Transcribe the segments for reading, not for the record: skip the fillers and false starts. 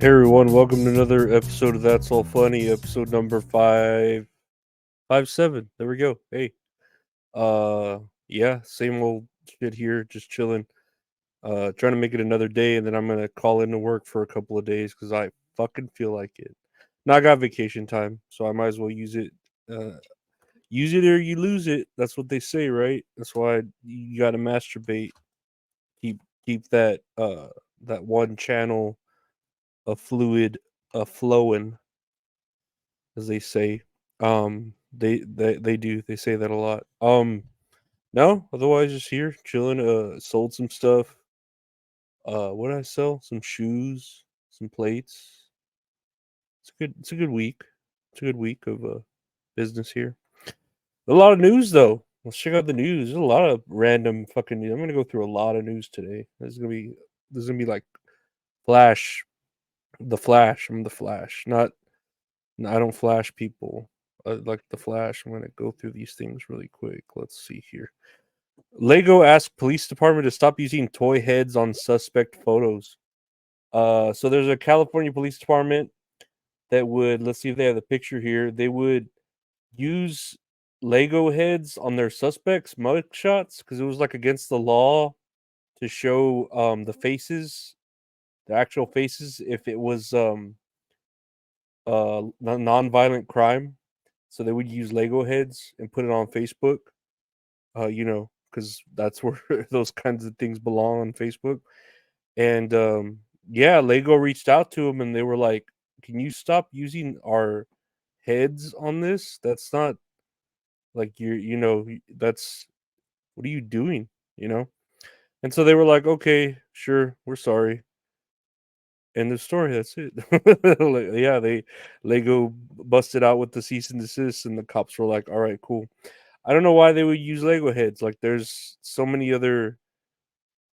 Hey everyone, welcome to another episode of That's All Funny, episode number 557. There we go. Hey. Yeah, same old shit here, just chilling. Trying to make it another day, and then I'm gonna call into work for a couple of days because I fucking feel like it. Now I got vacation time, so I might as well use it. Use it or you lose it. That's what they say, right? That's why you gotta masturbate. Keep keep that one channel of fluid flowing, as they say. They do. They say that a lot. No, otherwise just here chilling. Sold some stuff. What did I sell? Some shoes, some plates. It's good. It's a good week. It's a good week of business here. A lot of news though. Let's check out the news. There's a lot of random fucking news. I'm gonna go through a lot of news today. This is gonna be like Flash, the Flash. I'm the Flash, not. No, I don't flash people. Like the Flash. I'm gonna go through these things really quick. Let's see here. Lego asked police department to stop using toy heads on suspect photos. So there's a California police department that would, let's see if they have the picture here. They would use Lego heads on their suspects' mugshots because it was like against the law to show the faces, the actual faces, if it was non-violent crime. So they would use Lego heads and put it on Facebook. Because that's where those kinds of things belong on Facebook. And yeah, Lego reached out to them and they were like, "Can you stop using our heads on this? That's not like that's what are you doing? You know?" And so they were like, "Okay, sure, we're sorry." End of story. That's it. Yeah, they Lego busted out with the cease and desist, and the cops were like, "All right, cool." I don't know why they would use Lego heads. Like, there's so many other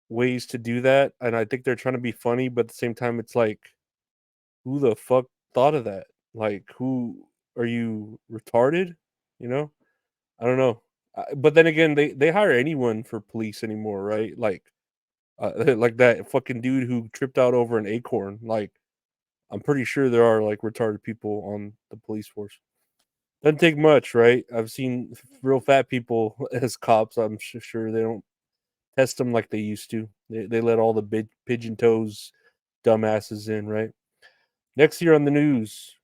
ways to do that, and I think they're trying to be funny, but at the same time, it's like, who the fuck thought of that? Like, who are you retarded? You know, I don't know. But then again, they hire anyone for police anymore, right? Like, like that fucking dude who tripped out over an acorn. Like, I'm pretty sure there are like retarded people on the police force. Doesn't take much, right? I've seen real fat people as cops. I'm sure they don't test them like they used to. They let all the big pigeon toes dumbasses in, right? Next year on the news,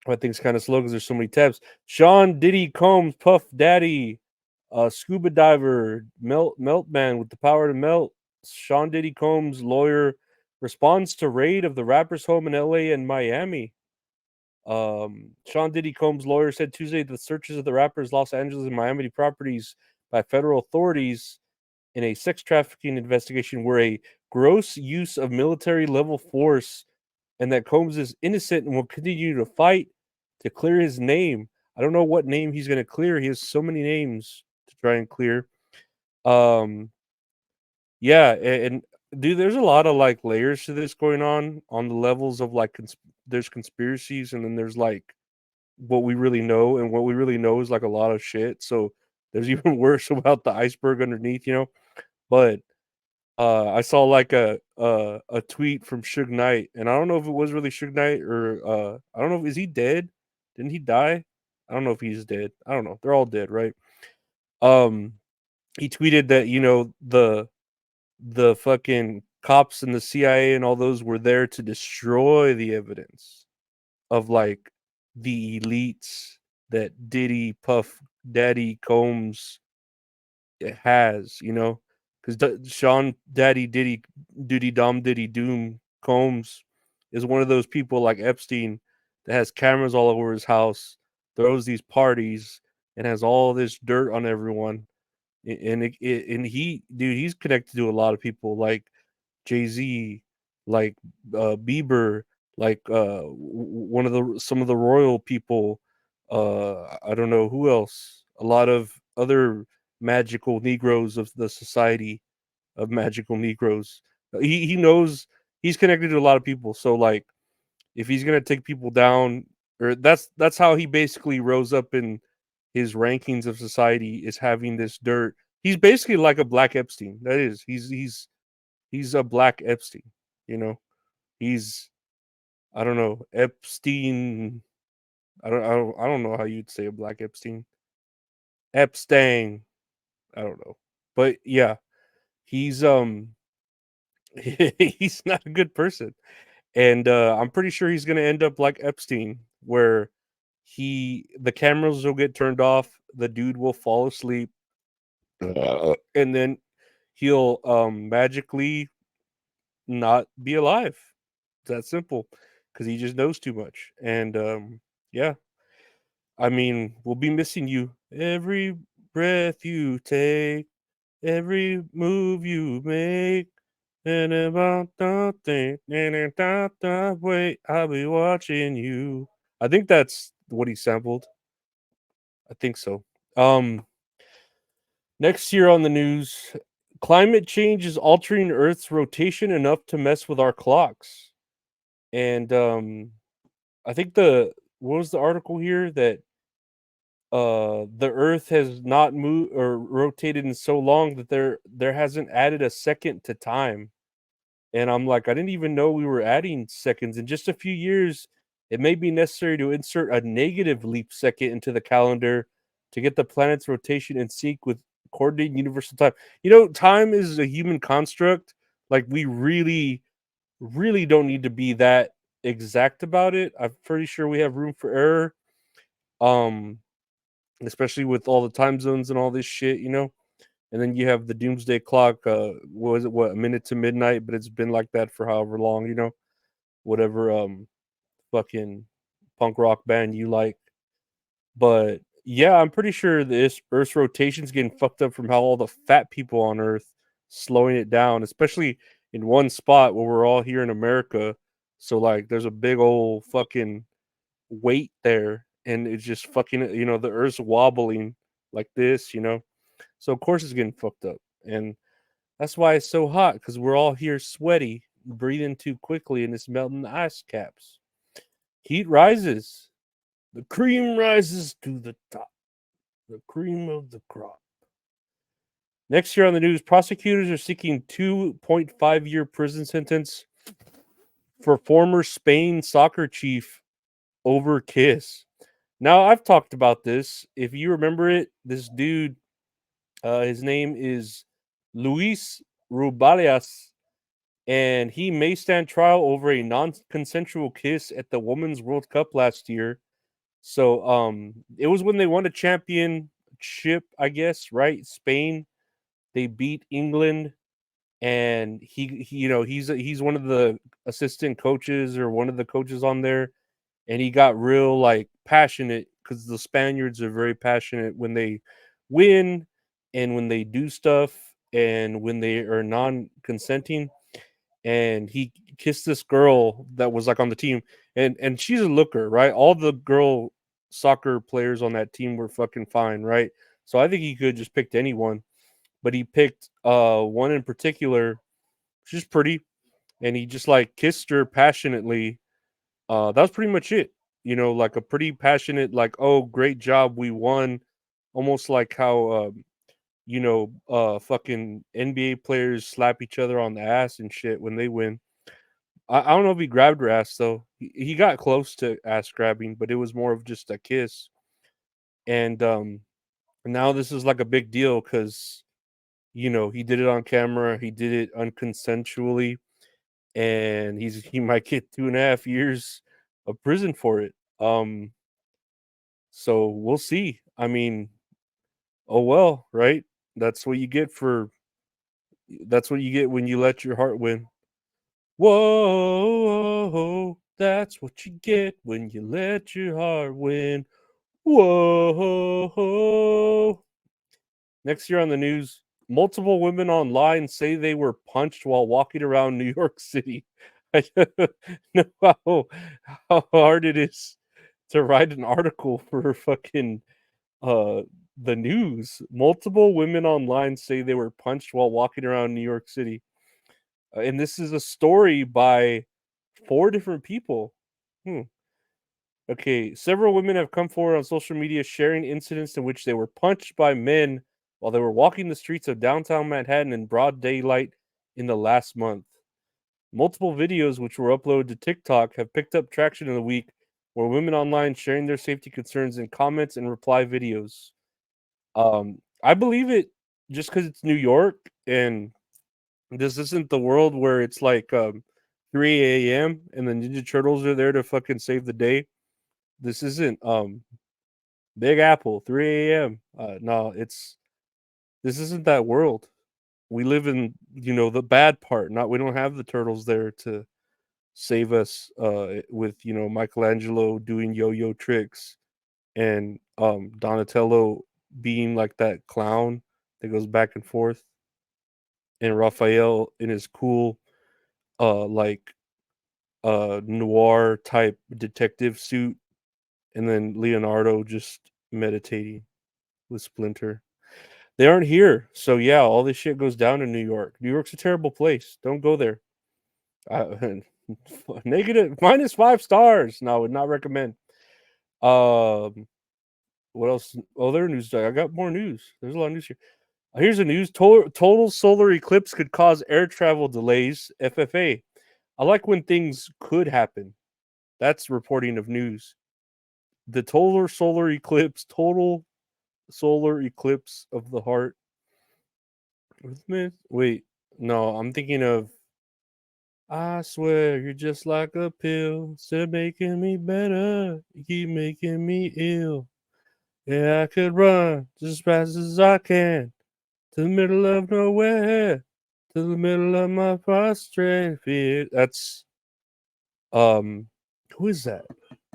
I think it's kind of slow because there's so many tabs. Sean Diddy Combs, Puff Daddy, scuba diver, melt man with the power to melt. Sean Diddy Combs' lawyer responds to raid of the rapper's home in LA and Miami. Sean Diddy Combs' lawyer said Tuesday that the searches of the rapper's Los Angeles and Miami properties by federal authorities in a sex trafficking investigation were a gross use of military level force, and that Combs is innocent and will continue to fight to clear his name. I don't know what name he's going to clear. He has so many names to try and clear. Um, yeah, and dude, there's a lot of like layers to this going on the levels of like there's conspiracies, and then there's like what we really know, and what we really know is like a lot of shit. So there's even worse about the iceberg underneath. But I saw like a tweet from Suge Knight, and I don't know if it was really Suge Knight or I don't know if is he dead? Didn't he die? I don't know if he's dead. I don't know. They're all dead, right? Um, he tweeted that the fucking cops and the CIA and all those were there to destroy the evidence of like the elites that Diddy Puff Daddy Combs has, because Sean Daddy Diddy Dom Diddy Doom Combs is one of those people like Epstein that has cameras all over his house, throws these parties, and has all this dirt on everyone. And he's connected to a lot of people like Jay Z, like Bieber, like one of the some of the royal people. I don't know who else. A lot of other magical Negroes of the Society of Magical Negroes. He knows he's connected to a lot of people. So like, if he's gonna take people down, or that's how he basically rose up in his rankings of society, is having this dirt. He's basically like a Black Epstein. That is, he's a Black Epstein. You know, he's I don't know, Epstein. I don't know how you'd say a black Epstein. Epstein. I don't know. But yeah, he's he's not a good person. And I'm pretty sure he's gonna end up like Epstein, where the cameras will get turned off, the dude will fall asleep, and then he'll magically not be alive. It's that simple. Because he just knows too much. And yeah, I mean, we'll be missing you. Every breath you take, every move you make. And about nothing, wait, I'll be watching you. I think that's what he sampled. I think so. Um, Next year on the news, climate change is altering Earth's rotation enough to mess with our clocks. And I think the what was the article here that the Earth has not moved or rotated in so long that there hasn't added a second to time. And I'm like, I didn't even know we were adding seconds. In just a few years, it may be necessary to insert a negative leap second into the calendar to get the planet's rotation in sync with coordinated universal time. You know, time is a human construct. Like, we really, really don't need to be that exact about it. I'm pretty sure we have room for error. Um, Especially with all the time zones and all this shit, you know. And then you have the doomsday clock. What was it? What, a minute to midnight? But it's been like that for however long, you know. Whatever fucking punk rock band you like. But yeah, I'm pretty sure this Earth's rotation's getting fucked up from how all the fat people on Earth slowing it down, especially in one spot where we're all here in America. So like, there's a big old fucking weight there, and it's just fucking, you know, the Earth's wobbling like this, you know. So of course it's getting fucked up, and that's why it's so hot, because we're all here sweaty, breathing too quickly, and it's melting the ice caps. Heat rises. The cream rises to the top. The cream of the crop. Next year on the news, prosecutors are seeking 2.5-year prison sentence for former Spain soccer chief over Kiss. Now, I've talked about this. If you remember it, this dude, his name is Luis Rubiales, and he may stand trial over a non-consensual kiss at the Women's World Cup last year. So it was when they won a championship, I guess, right? Spain. They beat England, and he you know, he's one of the assistant coaches or one of the coaches on there, and he got real like passionate because the Spaniards are very passionate when they win and when they do stuff and when they are non-consenting. And he kissed this girl that was like on the team, and she's a looker, right? All the girl soccer players on that team were fucking fine, right? So I think he could just picked anyone, but he picked one in particular. She's pretty, and he just like kissed her passionately. That was pretty much it. You know, like a pretty passionate, like, oh, great job, we won. Almost like how fucking NBA players slap each other on the ass and shit when they win. I don't know if he grabbed her ass though. He got close to ass grabbing, but it was more of just a kiss. And now this is like a big deal because, you know, he did it on camera. He did it unconsensually, and he might get 2.5 years of prison for it. So we'll see. I mean, oh well, right? That's what you get for. That's what you get when you let your heart win. Whoa, that's what you get when you let your heart win. Whoa. Next year on the news, multiple women online say they were punched while walking around New York City. I don't know how hard it is to write an article for fucking uh the news. Multiple women online say they were punched while walking around New York City. And this is a story by 4 different people. Hmm. Okay, several women have come forward on social media sharing incidents in which they were punched by men while they were walking the streets of downtown Manhattan in broad daylight in the last month. Multiple videos which were uploaded to TikTok have picked up traction in the week, where women online sharing their safety concerns in comments and reply videos. I believe it just because it's New York and this isn't the world where it's like 3 a.m. and the Ninja Turtles are there to fucking save the day. This isn't Big Apple 3 a.m. No, this isn't that world. We live in the bad part. Not we don't have the turtles there to save us with Michelangelo doing yo-yo tricks and Donatello being like that clown that goes back and forth, and Raphael in his cool like noir type detective suit, and then Leonardo just meditating with Splinter. They aren't here, so yeah, all this shit goes down in New York. New York's a terrible place. Don't go there. Negative -5 stars. No, I would not recommend. Um, what else? Other news. I got more news. There's a lot of news here. Here's the news: total solar eclipse could cause air travel delays. FFA. I like when things could happen. That's reporting of news. The total solar eclipse of the heart. Wait, no, I'm thinking of. I swear you're just like a pill. Instead of making me better, you keep making me ill. Yeah, I could run just as fast as I can to the middle of nowhere, to the middle of my prostrate fear. That's um, who is that?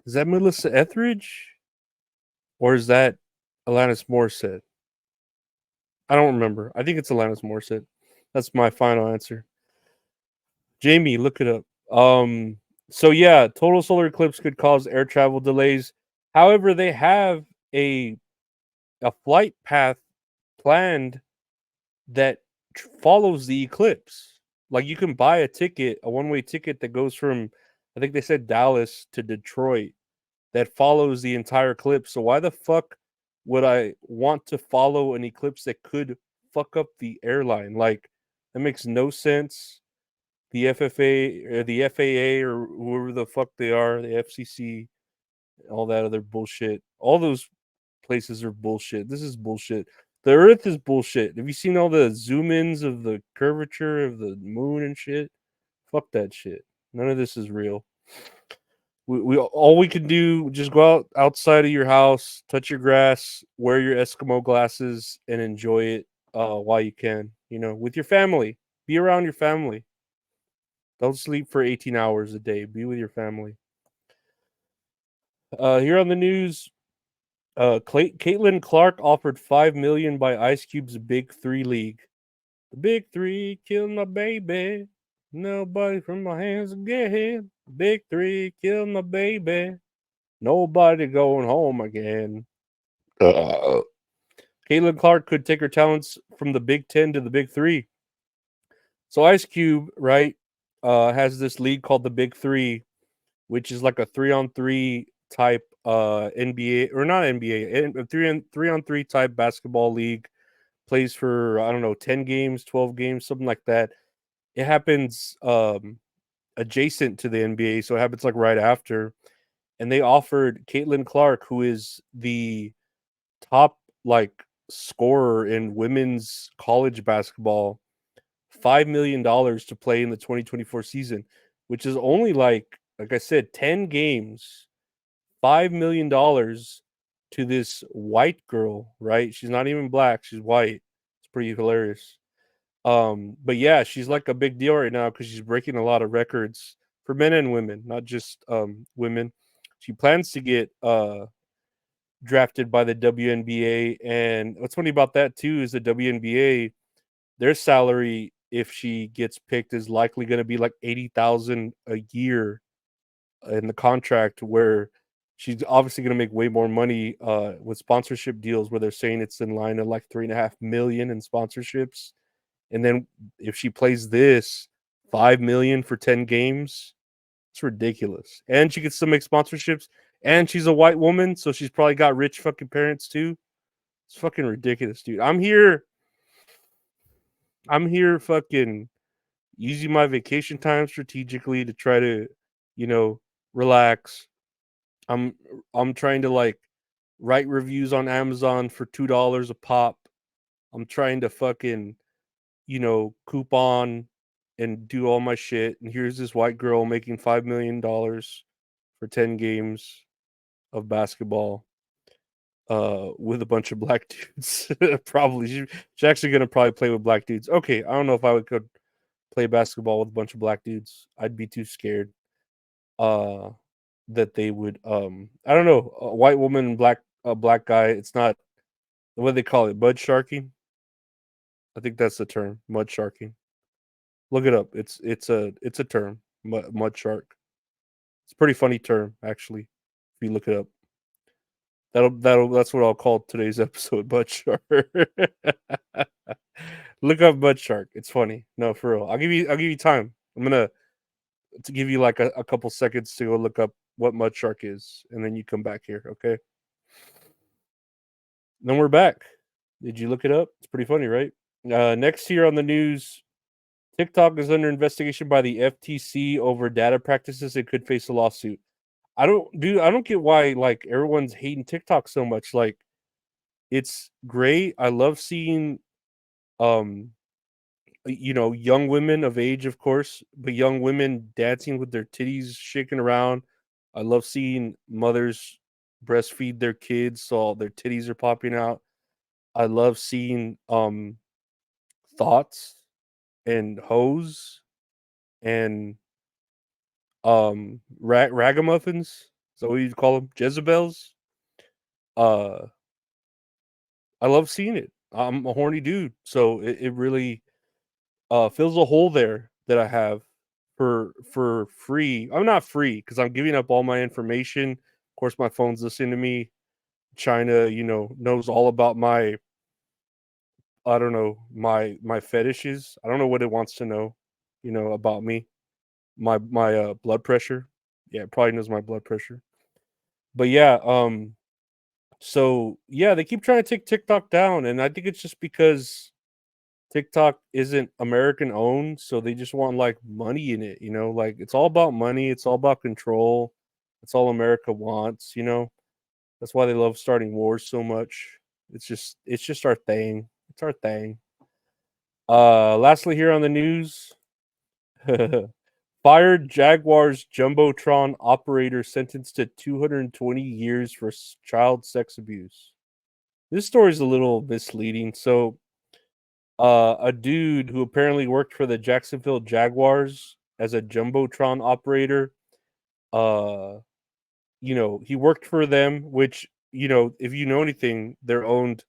Is that Melissa Etheridge or is that Alanis Morissette? I don't remember. I think it's Alanis Morissette. That's my final answer. Jamie, look it up. So yeah, total solar eclipse could cause air travel delays. However, they have a flight path planned that follows the eclipse. Like you can buy a one-way ticket that goes from, I think they said Dallas to Detroit, that follows the entire eclipse. So why the fuck would I want to follow an eclipse that could fuck up the airline? Like that makes no sense. The FFA or the FAA or whoever the fuck they are, the FCC, all that other bullshit. All those places are bullshit. This is bullshit. The Earth is bullshit. Have you seen all the zoom ins of the curvature of the moon and shit? Fuck that shit. None of this is real. We all we can do just go outside of your house, touch your grass, wear your Eskimo glasses, and enjoy it while you can. With your family. Be around your family. Don't sleep for 18 hours a day. Be with your family. Here on the news, Caitlin Clark offered $5 million by Ice Cube's Big Three League. The Big Three killed my baby. Nobody from my hands again. Big Three killed my baby. Nobody going home again. Caitlin Clark could take her talents from the Big Ten to the Big Three. So Ice Cube, right, has this league called the Big Three, which is like a 3-on-3 type NBA or not NBA, a 3-on-3 type basketball league. Plays for I don't know 10 games, 12 games, something like that. It happens adjacent to the NBA, so it happens like right after. And they offered Caitlin Clark, who is the top like scorer in women's college basketball, $5 million to play in the 2024 season, which is only like I said, 10 games, $5 million to this white girl, right? She's not even black, she's white. It's pretty hilarious. But yeah, she's like a big deal right now because she's breaking a lot of records for men and women, not just women. She plans to get drafted by the WNBA, and what's funny about that too is the WNBA, their salary if she gets picked is likely going to be like 80,000 a year in the contract, where she's obviously going to make way more money with sponsorship deals where they're saying it's in line of like 3.5 million in sponsorships. And then if she plays this 5 million for 10 games, it's ridiculous. And she can still make sponsorships. And she's a white woman, so she's probably got rich fucking parents too. It's fucking ridiculous, dude. I'm here fucking using my vacation time strategically to try to, you know, relax. I'm I'm trying to like write reviews on Amazon for $2 a pop. I'm trying to fucking, coupon and do all my shit. And here's this white girl making $5 million for 10 games of basketball with a bunch of black dudes. Probably she's actually gonna probably play with black dudes. Okay, I don't know if could play basketball with a bunch of black dudes. I'd be too scared. Uh that they would I don't know, a white woman and black guy, it's not what do they call it, mud sharking? I think that's the term, mud sharking. Look it up. It's a term, mud shark. It's a pretty funny term actually. If you look it up, that's what I'll call today's episode, mud shark. Look up mud shark. It's funny. No, for real. I'll give you time. I'm gonna to give you like a couple seconds to go look up what mud shark is, and then you come back here. Okay. Then we're back. Did you look it up? It's pretty funny, right? Next here on the news, TikTok is under investigation by the FTC over data practices and could face a lawsuit. I don't get why like everyone's hating TikTok so much. Like it's great. I love seeing um young women of age, of course, but young women dancing with their titties shaking around. I love seeing mothers breastfeed their kids so their titties are popping out. I love seeing thoughts and hoes and ragamuffins. Is that what you call them? Jezebels. Uh I love seeing it. I'm a horny dude, so it really fills a hole there that I have for free. I'm not free because I'm giving up all my information. Of course, my phone's listening to me. China, knows all about my I don't know my fetishes. I don't know what it wants to know, about me. My blood pressure. Yeah, it probably knows my blood pressure. But yeah, so yeah, they keep trying to take TikTok down, and I think it's just because TikTok isn't American owned, so they just want like money in it, like it's all about money, it's all about control. That's all America wants. That's why they love starting wars so much. It's just our thing. It's our thing. Lastly here on the news, fired Jaguars Jumbotron operator sentenced to 220 years for child sex abuse. This story is a little misleading. So, a dude who apparently worked for the Jacksonville Jaguars as a Jumbotron operator, uh, he worked for them, which, if you know anything, they're owned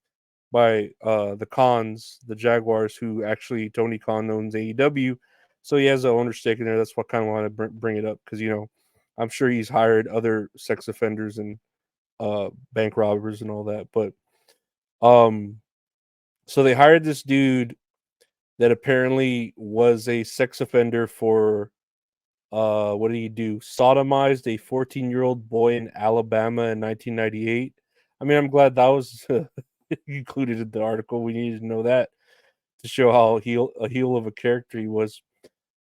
by the Khans, the Jaguars, who actually Tony Khan owns AEW. So he has an owner stake in there. That's what kind of want to bring it up because I'm sure he's hired other sex offenders and bank robbers and all that. But um, so they hired this dude that apparently was a sex offender for what did he do? Sodomized a 14-year-old boy in Alabama in 1998. I mean, I'm glad that was included in the article. We needed to know that to show how a heel of a character he was.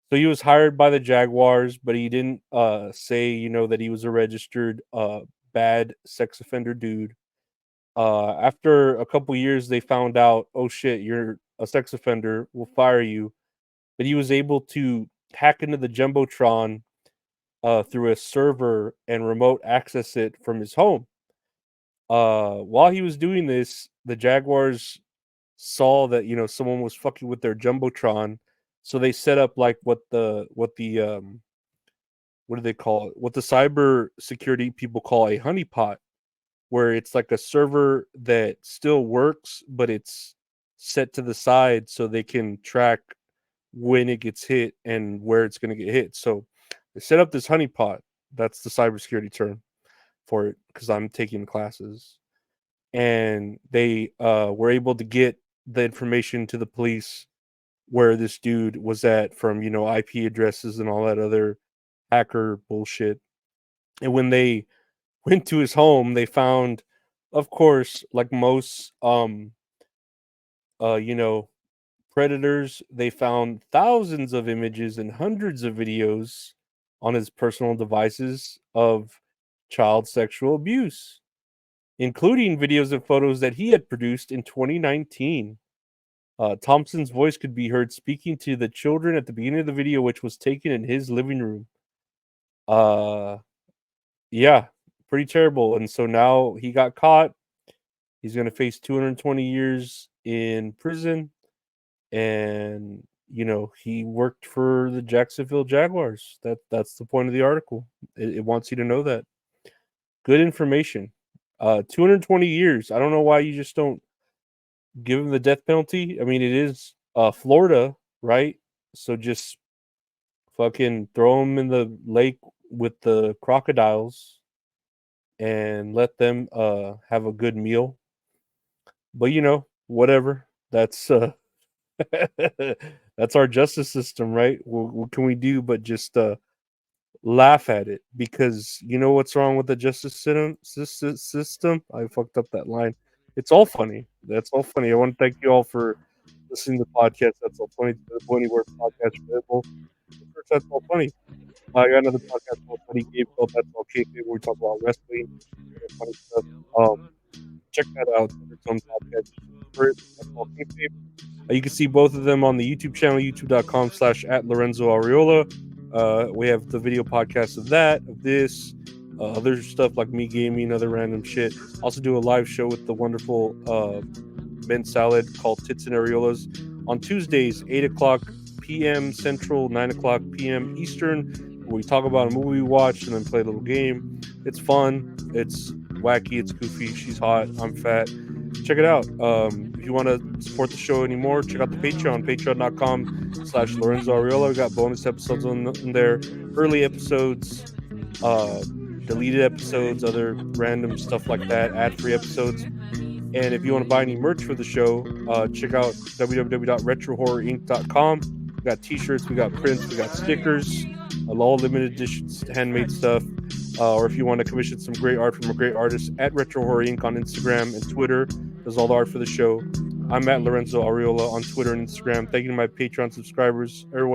So he was hired by the Jaguars, but he didn't say, that he was a registered bad sex offender dude. After a couple years, they found out, oh shit, you're a sex offender. We'll fire you. But he was able to hack into the jumbotron through a server and remote access it from his home. While he was doing this, the Jaguars saw that someone was fucking with their jumbotron, so they set up like what do they call it? What the cyber security people call a honeypot, where it's like a server that still works, but it's set to the side so they can track when it gets hit and where it's going to get hit. So they set up this honeypot. That's the cybersecurity term for it because I'm taking classes. And they were able to get the information to the police where this dude was at from IP addresses and all that other hacker bullshit. And when they went to his home, they found, of course, like most you know Predators, they found thousands of images and hundreds of videos on his personal devices of child sexual abuse, including videos and photos that he had produced in 2019. Thompson's voice could be heard speaking to the children at the beginning of the video, which was taken in his living room. Uh, yeah, pretty terrible. And so now he got caught. He's going to face 220 years in prison. And he worked for the Jacksonville Jaguars. That's the point of the article. It wants you to know that. Good information. 220 years. I don't know why you just don't give him the death penalty. I mean, it is Florida, right? So just fucking throw him in the lake with the crocodiles and let them have a good meal. But whatever. That's that's our justice system, right? What can we do but just laugh at it? Because you know what's wrong with the justice system? I fucked up that line. It's all funny. That's all funny. I want to thank you all for listening to the podcast. That's all funny. The Funny Word podcast available. That's all funny. I got another podcast called Funny Game called That's All Kayfabe, where we talk about wrestling and funny stuff. Check that out. It's its own podcast. That's all Kayfabe. You can see both of them on the YouTube channel, youtube.com/@LorenzoAriola. We have the video podcast of this, other stuff like me gaming, other random shit. Also do a live show with the wonderful men's salad called Tits and Areolas on Tuesdays, 8 o'clock p.m. Central, 9 o'clock p.m. Eastern, where we talk about a movie we watched and then play a little game. It's fun. It's wacky. It's goofy. She's hot. I'm fat. Check it out. If you want to support the show anymore, check out the Patreon, patreon.com/Lorenzo Ariola. We got bonus episodes on there, early episodes, deleted episodes, other random stuff like that, ad-free episodes. And if you want to buy any merch for the show, check out www.retrohorrorinc.com. We got t-shirts, we got prints, we got stickers, all limited editions, handmade stuff. Or if you want to commission some great art from a great artist, at Retro Horror Inc. on Instagram and Twitter does all the art for the show. I'm at Lorenzo Ariola on Twitter and Instagram. Thank you to my Patreon subscribers, everyone